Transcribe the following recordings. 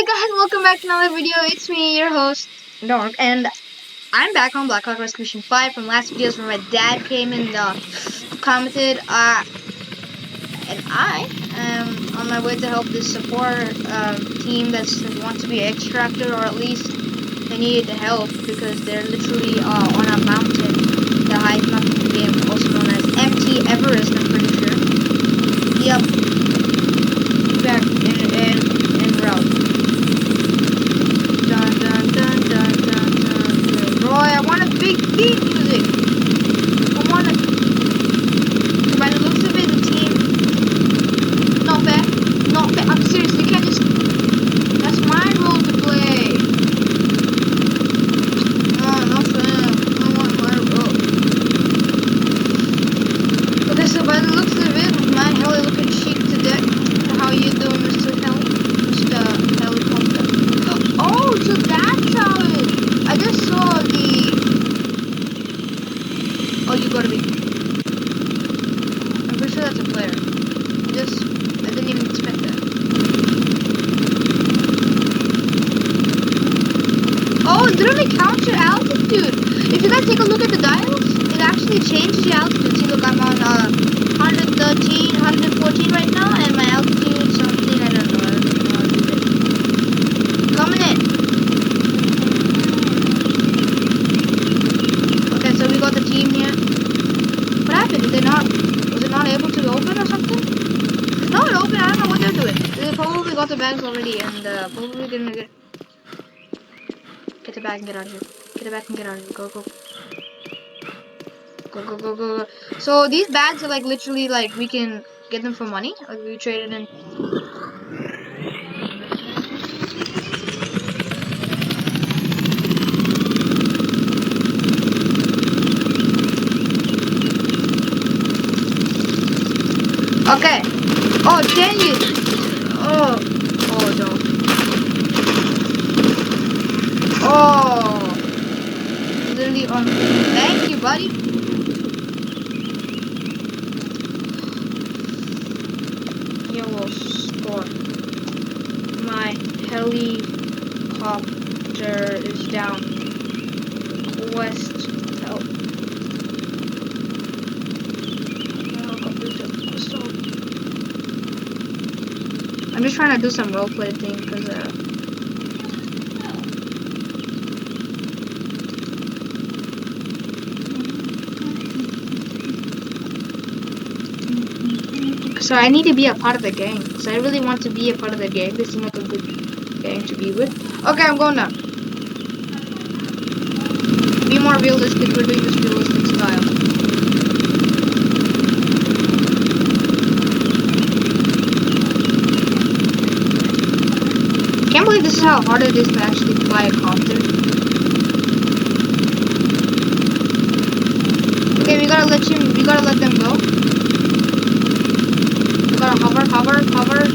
Hey guys, welcome back to another video. It's me, your host, Dork, and I'm back on Blackhawk Rescue Mission 5 from last videos where my dad came and commented, and I am on my way to help this support team that wants to be an extractor, or at least they needed help because they're literally on a mountain, the highest mountain in the game, also known as MT Everest, I'm pretty sure. Yep. Back in route. Dun dun dun dun dun dun. Roy, I want a big beat music. I want it. By the looks of it, the team. Not fair. Not fair. I'm serious. You can't just. That's my role to play. No, not fair. I want my role. Okay, so by the looks of it, my heli looking chic today. How you doing, Mr. Heli? Mr. Helicopter. Oh, so that's how it. I just saw the. Oh, you gotta be. I'm pretty sure that's a player. I didn't even expect that. Oh, it literally counts your altitude. If you guys take a look at the dials, it actually changes your altitude. See, look, I'm on 113, 114 right now, and my altitude is something I don't know. I don't even know how to do it. Coming in. Okay, so we got the team here. What happened? Was it not able to open or something? No, it opened. I don't know what they're doing. They probably got the bags already and probably didn't get the bag and get out of here. Get the bag and get out of here. Go, go. Go, go, go, go, go. So these bags are like literally like we can get them for money. Like we trade it in. Okay. Oh, can you? Oh. Oh, no. Oh. Literally on. Thank you, buddy. Yellow score. My helicopter is down. Request help. I'm just trying to do some roleplay thing because so I need to be a part of the gang. So I really want to be a part of the gang. This seems like a good gang to be with. Okay, I'm going down. Be more realistic. We're doing this realistic style. I can't believe this is how hard it is to actually fly a copter. Okay, we gotta let them go. We gotta hover,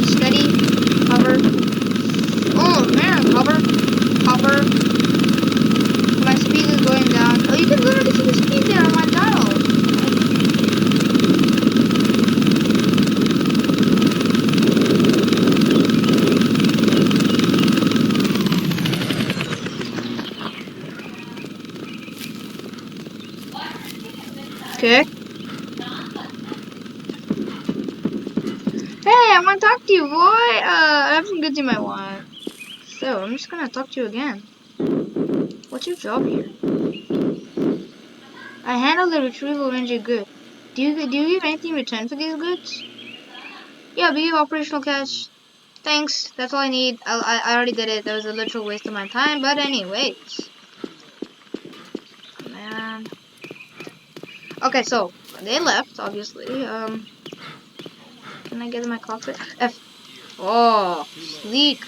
steady, hover. Oh man, hover. My speed is going down. Oh, you can literally see the speed there on my dial. Okay. Hey, I want to talk to you, boy. I have some goods you might want. So, I'm just gonna talk to you again. What's your job here? I handle the retrieval range of goods. Do you give anything in return for these goods? Yeah, we give operational cash. Thanks. That's all I need. I already did it. That was a literal waste of my time. But anyways. Man. Okay, so they left, obviously. Can I get in my cockpit? F. Oh, sleek.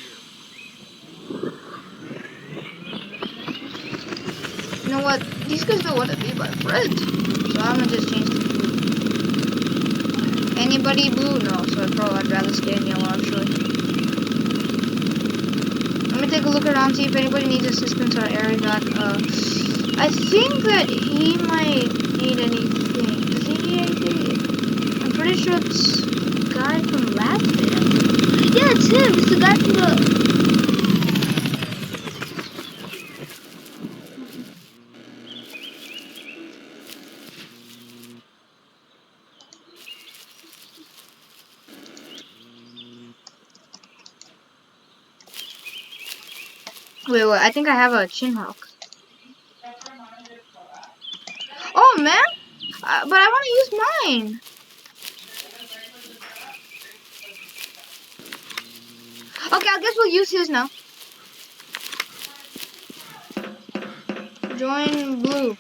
You know what? These guys don't want to be my friends. So I'm gonna just change to blue. Anybody blue? No, so I'd rather stay in yellow, actually. Let me take a look around, see if anybody needs assistance or area got, I think that he might need anything. Does he need anything? I'm pretty sure it's the guy from last video. Yeah, it's him. It's the guy from the Wait, I think I have a Chinhawk. Oh man, but I want to use mine. Okay, I guess we'll use his now. Join blue.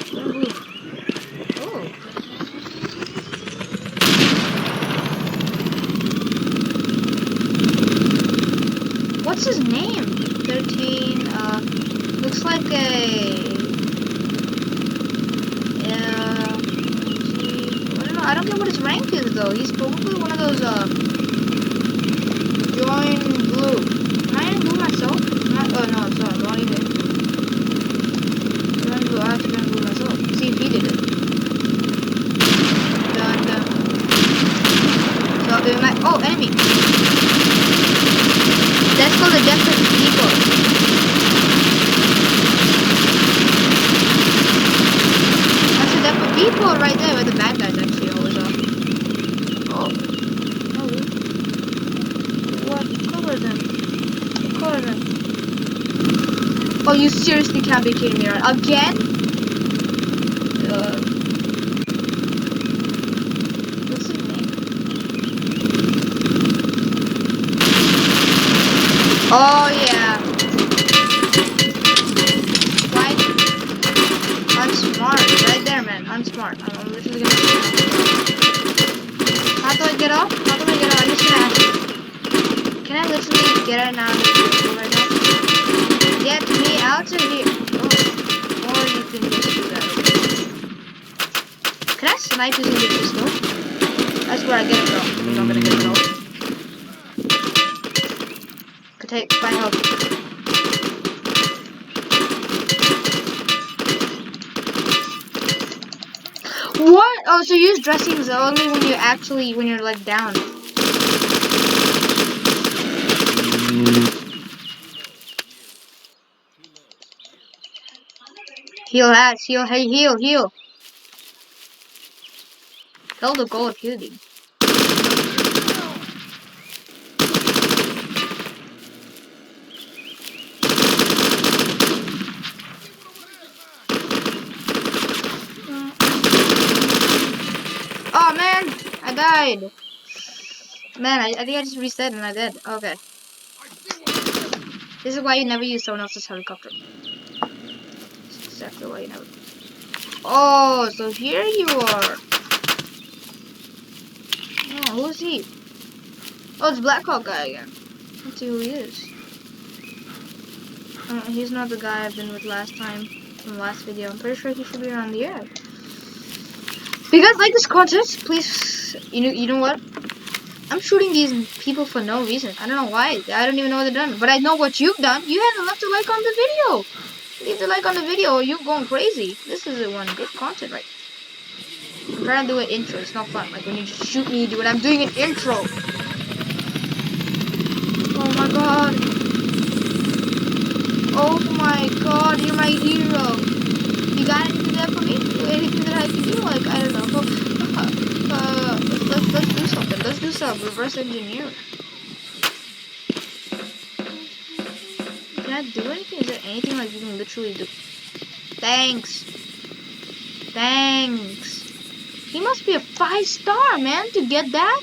Join blue. Oh. What's his name? 13. Looks like a. I don't know. I don't get what his rank is though. He's probably one of those. Join blue. Am I in blue myself? Oh no, I'm sorry. Don't even. Join blue. I have to join blue myself. See if he did it. Done. So I'll do my. Oh, enemy. That's called the death of people. That's the death of people right there, where the bad guys actually always are. Oh. Oh, really? What color then? What color then? Oh, you seriously can't be kidding me, right? Again? What's his name? Oh, yeah. Right? Unsmart. Right there, man. Unsmart. I'm literally gonna... How do I get off? How do I get off? I'm just gonna ask you. Can I literally get out now right now? Get me out of here. Oh. Or you can just do that. Can I snipe using the pistol? That's where I get it from. I'm not gonna get it all. Could take my help. What? Oh, so you use dressings only when you're like down. Heal has, heal, hey, heal. Held the goal of healing. Oh man, I died. Man, I think I just reset and I did. Okay. This is why you never use someone else's helicopter. That's exactly why you never. Oh, so here you are. Oh, who's he? Oh, it's Blackhawk guy again. Let's see who he is. He's not the guy I've been with last time from the last video. I'm pretty sure he should be around the air. If you guys like this content, please, you know what? I'm shooting these people for no reason. I don't know why. I don't even know what they've done. But I know what you've done. You haven't left a like on the video. Leave the like on the video or you're going crazy. This is one good content, right? I'm trying to do an intro. It's not fun. Like when you just shoot me, do it. I'm doing an intro. Oh my god. Oh my god, you're my hero. You got anything there for me? Anything that I can do? Like, I don't know. Let's do something. Let's do some reverse engineering. Can I do anything? Is there anything like you can literally do? Thanks. Thanks. He must be a 5-star, man, to get that.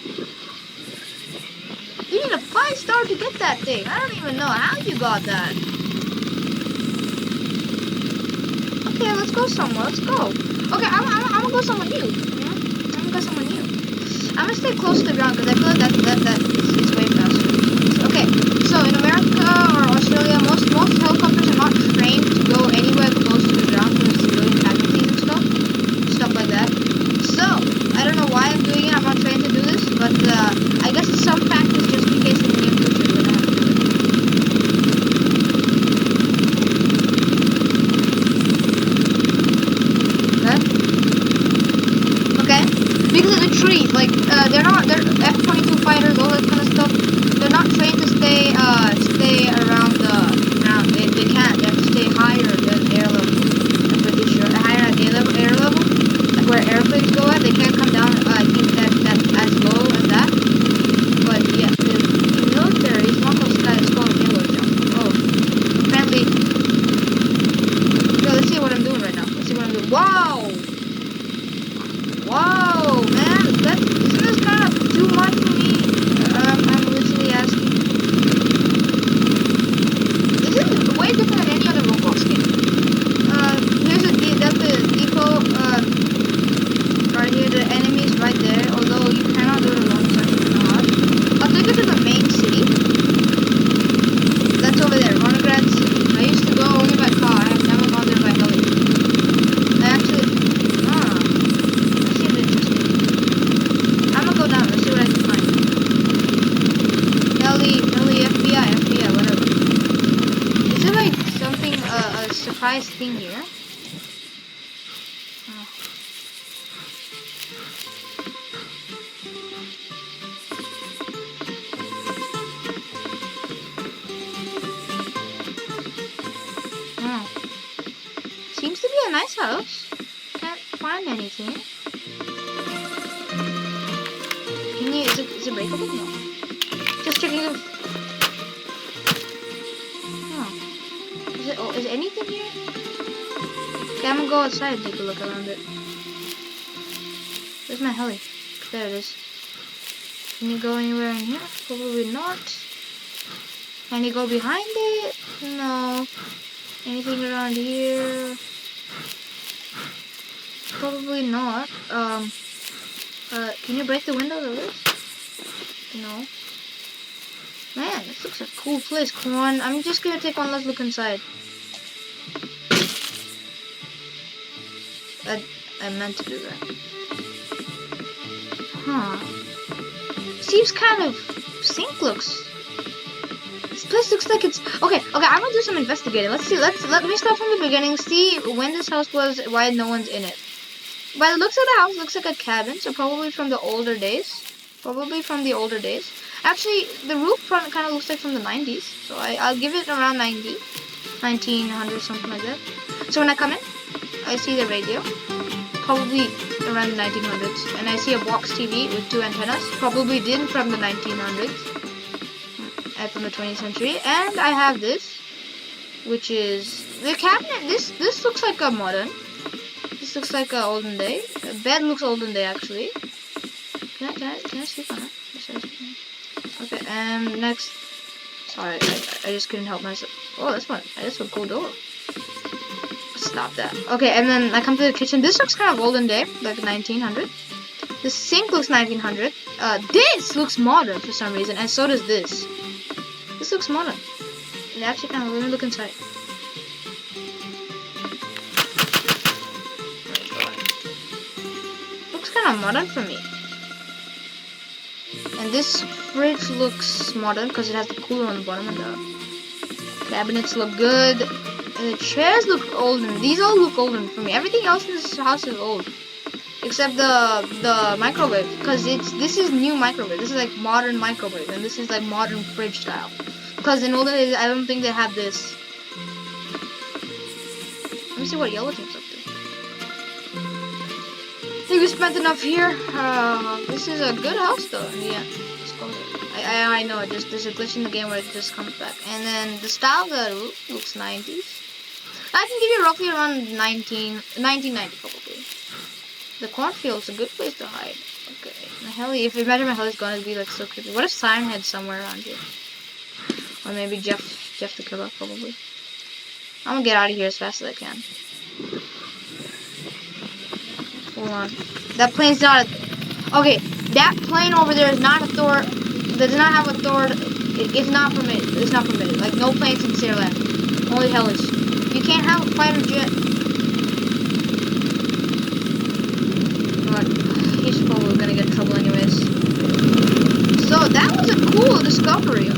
You need a 5-star to get that thing. I don't even know how you got that. Okay, let's go somewhere. Let's go. Okay, I'm gonna go somewhere new. I'm gonna go somewhere new. I'm gonna stay close to the ground because I feel like it's way faster. Okay, so in America or Australia, most helicopters are not trained to go anywhere close to the ground for civilian casualties and stuff like that. So I don't know why I'm doing it. I'm not trained to do this, but I guess it's some practice just in case in the near future we're gonna have to do it. Okay, because of the trees, like they're F-22 fighters, all that kind of stuff. They're not trained to stay around the ground. They can't. They have to stay higher than air level. I'm pretty sure higher at air level, like where airplanes go at. They can't come down. I think that as low as that. But surprise thing here. Oh. Oh. Seems to be a nice house. Can't find anything. Can you? Is it breakable? No. Just checking if. Oh. Is anything here? Okay, I'm gonna go outside and take a look around it. Where's my heli? There it is. Can you go anywhere in here? Probably not. Can you go behind it? No. Anything around here? Probably not. Can you break the windows of this? No. Man, this looks like a cool place. Come on, I'm just gonna take one last look inside. I meant to do that. Huh. Seems kind of sink looks. This place looks like it's okay. I'm gonna do some investigating. Let's see. Let me start from the beginning. See when this house was. Why no one's in it. By the looks of the house, it looks like a cabin. So probably from the older days. Actually, the roof kind of looks like from the 90s. So I'll give it around 90, 1900, something like that. So when I come in, I see the radio. Probably around the 1900s. And I see a box TV with 2 antennas. Probably didn't from the 1900s. From the 20th century. And I have this, which is the cabinet. This looks like a modern. This looks like a olden day. The bed looks olden day actually. Can I sleep on it? Okay, and next. Sorry, I just couldn't help myself. Oh, this one. That's a cool door. Stop that. Okay, and then I come to the kitchen. This looks kind of olden day, like 1900. The sink looks 1900. This looks modern for some reason, and so does this. This looks modern. It actually kind of. Let me look inside. Looks kind of modern for me. And this fridge looks modern because it has the cooler on the bottom, and the cabinets look good. And the chairs look olden. These all look olden for me. Everything else in this house is old, except the microwave, because this is new microwave. This is like modern microwave, and this is like modern fridge style. Because in olden days, I don't think they had this. Let me see what yellow team's up to. I think we spent enough here. This is a good house though. Yeah, I know. There's a glitch in the game where it just comes back. And then the style of the roof looks 90s. I can give you roughly around 1990 probably. The cornfield's a good place to hide. Okay, my heli. If you imagine my heli's gonna be like so creepy. What if Siren Head's somewhere around here? Or maybe Jeff the killer, probably. I'm gonna get out of here as fast as I can. Hold on. That plane's not okay, that plane over there is not a Thor. Does not have a Thor. It's not permitted. It's not permitted. Like, no planes in Sailland. Only helis. You can't have a fighter jet. But he's probably gonna get in trouble anyways. So, that was a cool discovery.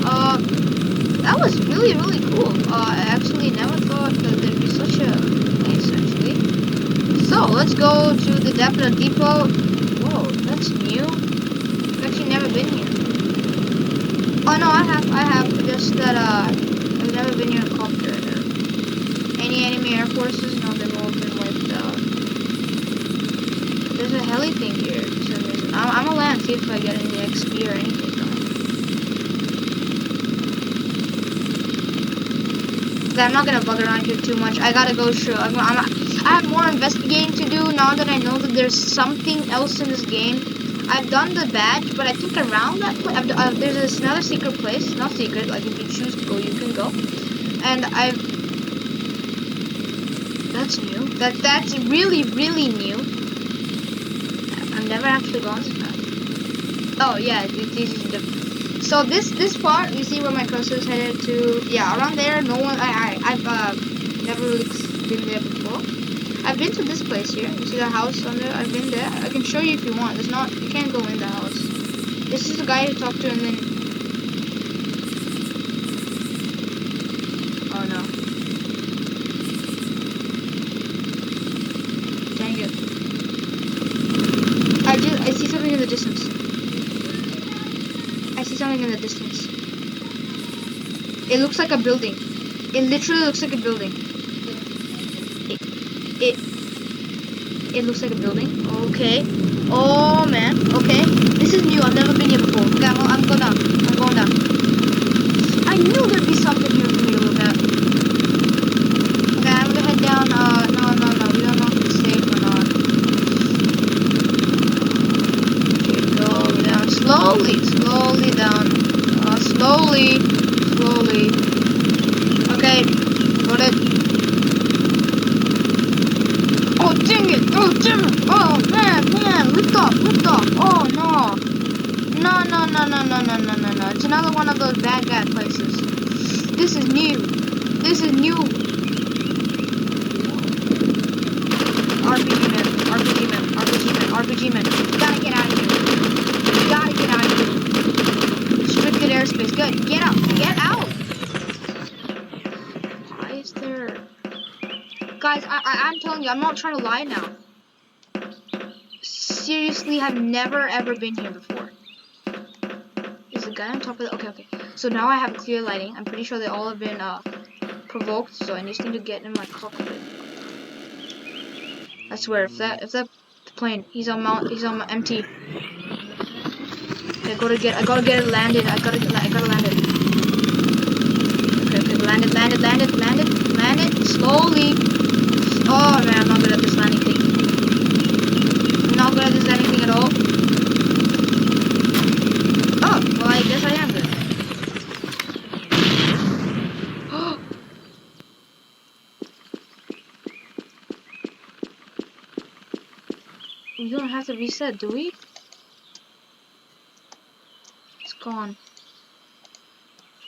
That was really, really cool. I actually never thought that there'd be such a place, actually. So, let's go to the depot. Whoa, that's new. I've actually never been here. Oh no, I have. Just that, I've never been here in copter. Any enemy air forces? No, they've all been wiped out. There's a heli thing here for some reason. I'm gonna land, see if I get any XP or anything. I'm not gonna bug around here too much. I gotta go show. I have more investigating to do now that I know that there's something else in this game. I've done the badge, but I think around that place, there's another secret place. Not secret, like if you choose to go, you can go. And that's new. That's really, really new. I've never actually gone to that. Oh yeah, it's easy to do. So this part, you see where my cursor is headed to? Yeah, around there. No one. I've never really been there before. I've been to this place here. You see the house on there? I've been there. I can show you if you want. There's not. You can't go in the house. This is the guy you talk to, and then. Oh no. see something in the distance. It looks like a building. It literally looks like a building. It looks like a building. Okay. Oh man. Okay. This is new. I've never been here before. Okay, I'm going down. I'm going down. I knew there'd be something here for me to look at. Okay, I'm gonna head down. No. We don't know if it's safe or not. Okay, go down slowly down. Slowly. Okay, got it. Oh dang it! Oh man! Lift off! Oh no! No! It's another one of those bad guy places. This is new. RPG man. Gotta get out of here. Restricted airspace. Good. Get out. Why is there? Guys, I'm telling you, I'm not trying to lie now. Seriously, have never ever been here before. Is the guy on top of the... Okay. So now I have clear lighting. I'm pretty sure they all have been provoked, so I just need to get in my cockpit. I swear, if that plane, he's on empty. Okay, I gotta get it landed. I gotta land it. Okay, land it slowly. Oh man, I'm not good at this landing thing. At all. Oh, well I guess I am good. We don't have to reset, do we? It's gone.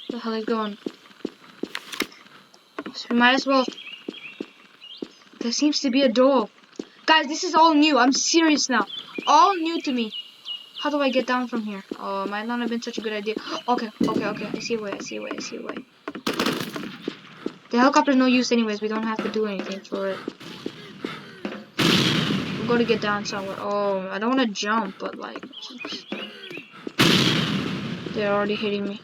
Where the hell is it going? So we might as well. There seems to be a door. Guys, this is all new. I'm serious now. All new to me. How do I get down from here? Oh, it might not have been such a good idea. Okay. I see a way. The helicopter's no use anyways. We don't have to do anything for it. We're going to get down somewhere. Oh, I don't want to jump, but like... They're already hitting me.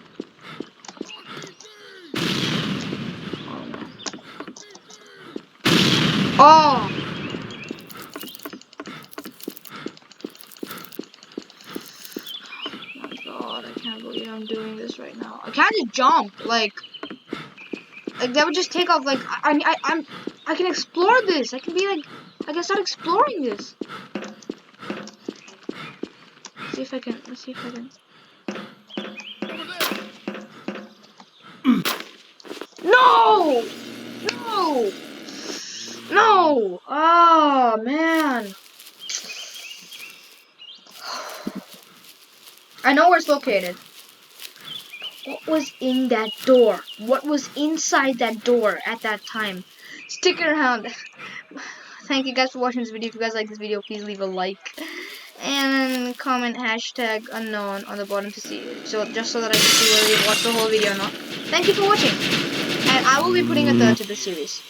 Oh, no. Oh! God, I can't believe I'm doing this right now. I can't just jump, like that would just take off. Like I can explore this. I can be like, I can start exploring this. Let's see if I can. No! Oh man. I know where it's located. What was in that door? What was inside that door at that time? Stick around. Thank you guys for watching this video. If you guys like this video, please leave a like and comment hashtag unknown on the bottom to see it. So just so that I can see whether you watched the whole video or not. Thank you for watching, and I will be putting a third to the series.